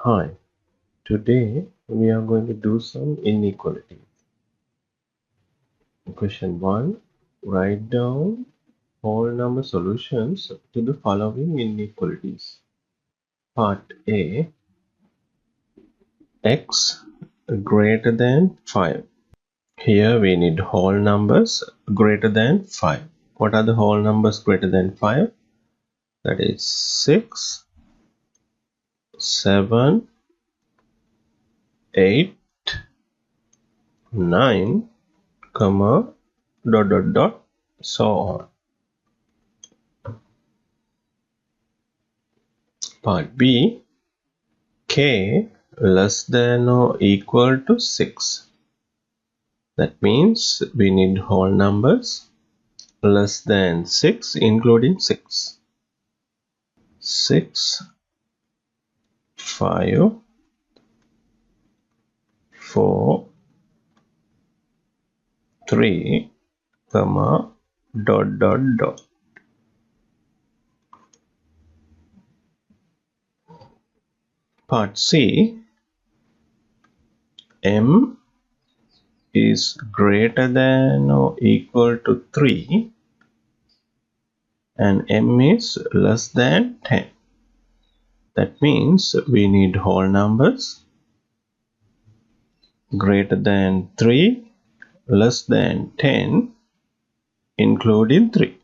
Hi, today we are going to do some inequalities. Question 1. Write down whole number solutions to the following inequalities. Part A. X greater than 5. Here we need whole numbers greater than 5. What are the whole numbers greater than 5? That is 6, 7, 8, 9, comma, dot, so on. Part B. K less than or equal to 6. That means we need whole numbers less than 6 including 6. 6, 5, 4, 3, comma, dot. Part C. M is greater than or equal to 3 and M is less than 10. That means we need whole numbers greater than 3, less than 10, including 3.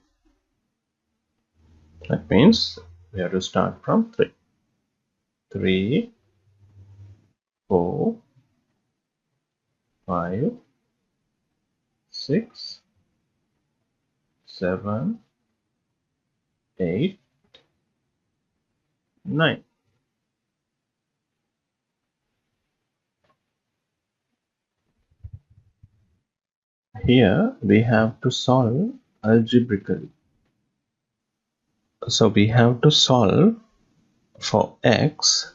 That means we have to start from 3. 3, 4, 5, 6, 7, 8, 9. Here we have to solve algebraically. So we have to solve for x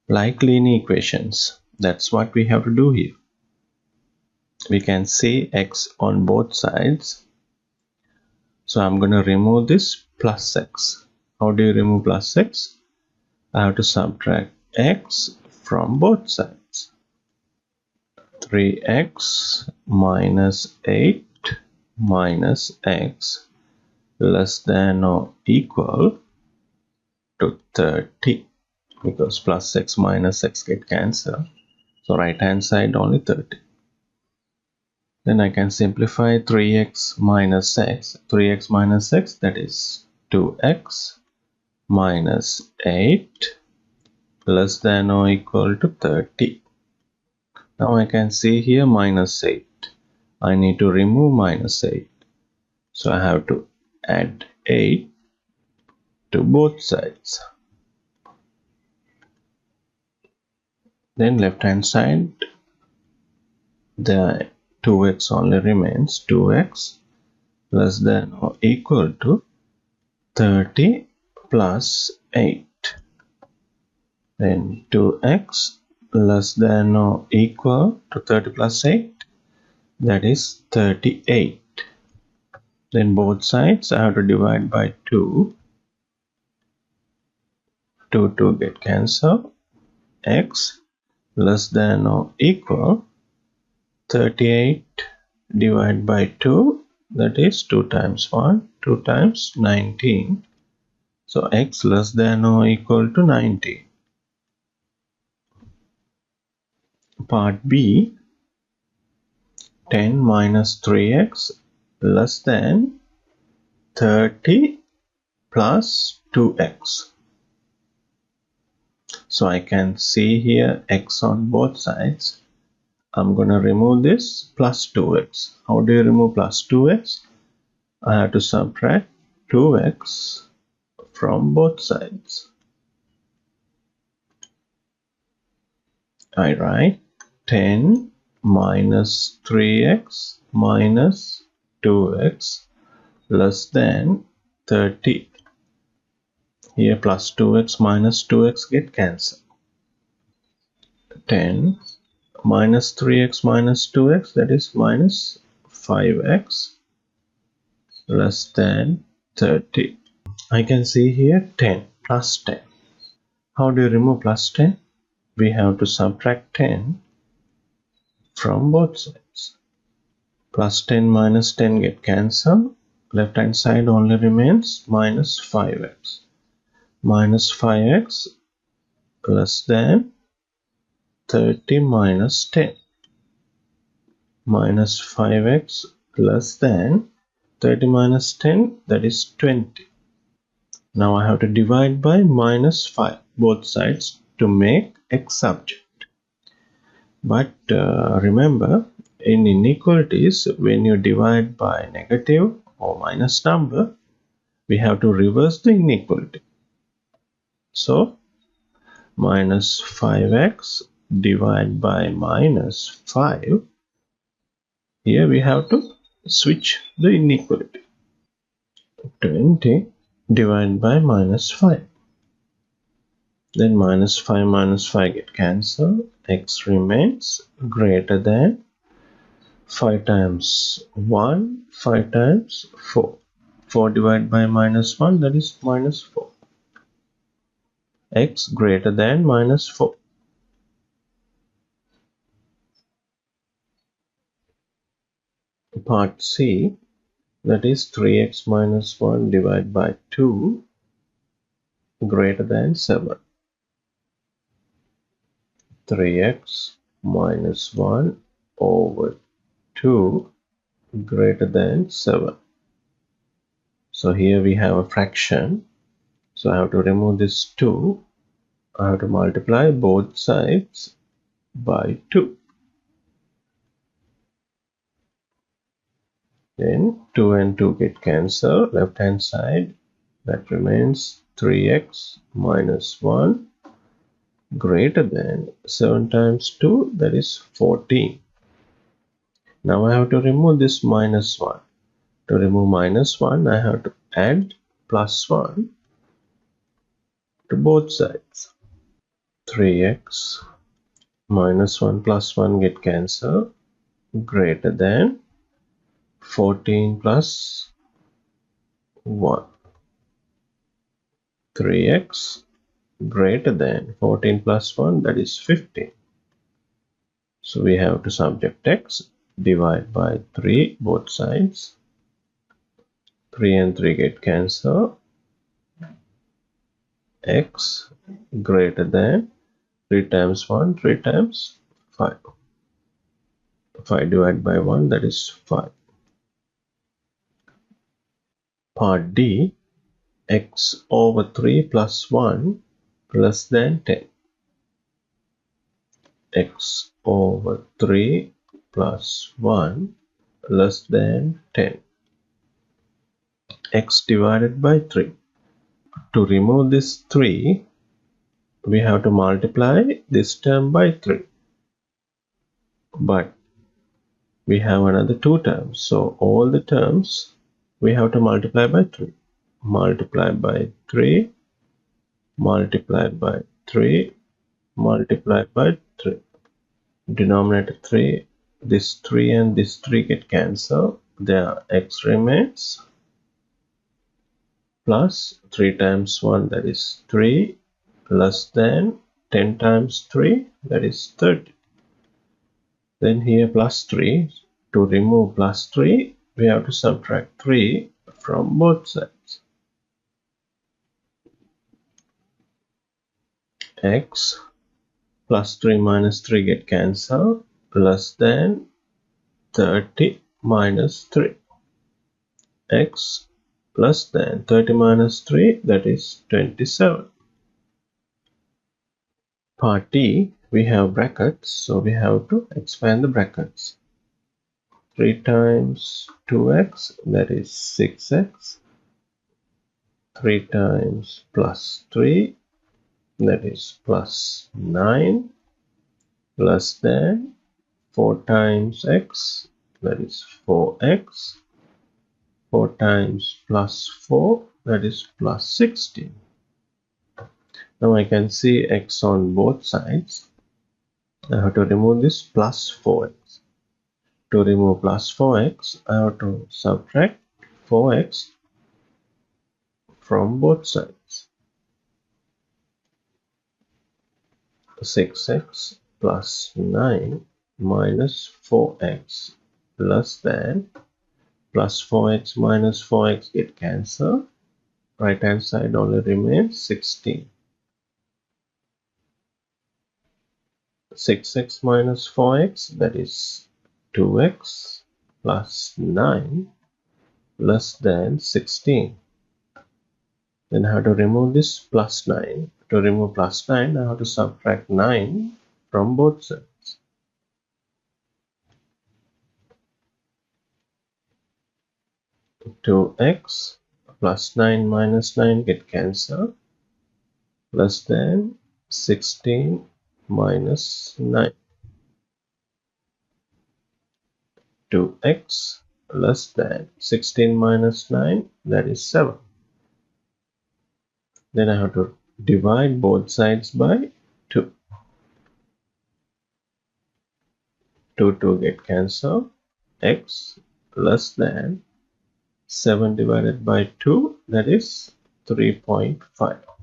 like linear equations. That's what we have to do here. We can see x on both sides. So I'm going to remove this plus x. How do you remove plus x? I have to subtract x from both sides. 3x minus 8 minus x less than or equal to 30, because plus x minus x get cancelled. So right hand side only 30. Then I can simplify 3x minus x. 3x minus x, that is 2x minus 8 less than or equal to 30. Now I can see here minus 8. I need to remove minus 8. So I have to add 8 to both sides. Then left hand side, the 2x only remains. 2x less than or equal to 30 plus 8. Then 2x less than or equal to 30 plus 8, that is 38. Then both sides I have to divide by 2. 2 get cancelled. X less than or equal 38 divided by 2, that is 2 times 1, 2 times 19. So x less than or equal to 19. Part B. 10 minus 3x less than 30 plus 2x. So I can see here x on both sides. I'm going to remove this plus 2x. How do you remove plus 2x? I have to subtract 2x from both sides. I write 10 minus 3x minus 2x less than 30. Here plus 2x minus 2x get cancelled. 10 minus 3x minus 2x, that is minus 5x less than 30. I can see here 10 plus 10. How do you remove plus 10? We have to subtract 10 from both sides. Plus 10 minus 10 get cancelled. Left hand side only remains minus 5x. Minus 5x less than 30 minus 10. Minus 5x less than 30 minus 10, that is 20. Now I have to divide by minus 5 both sides to make x subject. But remember, in inequalities, when you divide by negative or minus number, we have to reverse the inequality. So minus 5x divided by minus 5. Here we have to switch the inequality. 20 divided by minus 5. Then minus 5 get cancelled. X remains greater than 5 times 1, 5 times 4. 4 divided by minus 1, that is minus 4. X greater than minus 4. Part C, that is 3x minus 1 divided by 2 greater than 7. 3x minus 1 over 2 greater than 7. So here we have a fraction. So I have to remove this 2. I have to multiply both sides by 2. Then 2 and 2 get cancelled. Left hand side, that remains 3x minus 1 greater than 7 times 2, that is 14. Now I have to remove this minus 1. To remove minus 1, I have to add plus 1 to both sides. 3x minus 1 plus 1 get cancelled, greater than 14 plus 1. 3x greater than 14 plus 1, that is 15. So we have to subject x, divide by 3 both sides. 3 and 3 get cancelled. X greater than 3 times 1, 3 times 5. 5 divided by 1, that is 5. Part D, x over 3 plus 1 less than 10. X over 3 plus 1 less than 10. X divided by 3. To remove this 3, we have to multiply this term by 3. But we have another 2 terms. So all the terms we have to multiply by 3. Multiply by 3, multiply by 3, multiply by 3. Denominator 3, this 3 and this 3 get cancelled. There x remains plus 3 times 1, that is 3, less than 10 times 3, that is 30. Then here plus 3. To remove plus 3, we have to subtract 3 from both sides. X plus 3 minus 3 get cancelled, less than 30 minus 3. X less than 30 minus 3, that is 27. Part D, we have brackets, so we have to expand the brackets. 3 times 2x, that is 6x. 3 times plus 3, that is plus 9, less than 4 times x, that is 4x. 4 times plus 4, that is plus 16. Now I can see x on both sides. I have to remove this plus 4x. To remove plus 4x, I have to subtract 4x from both sides. 6x plus 9 minus 4x less than plus 4x minus 4x get cancelled. Right hand side only remains 16. 6x minus 4x, that is 2x plus 9 less than 16. Then I have to remove this plus 9. To remove plus 9, I have to subtract 9 from both sides. 2x plus 9 minus 9 get cancelled, less than 16 minus 9. 2x less than 16 minus 9, that is 7. Then I have to divide both sides by 2. 2 get cancelled. X less than 7 divided by 2, that is 3.5.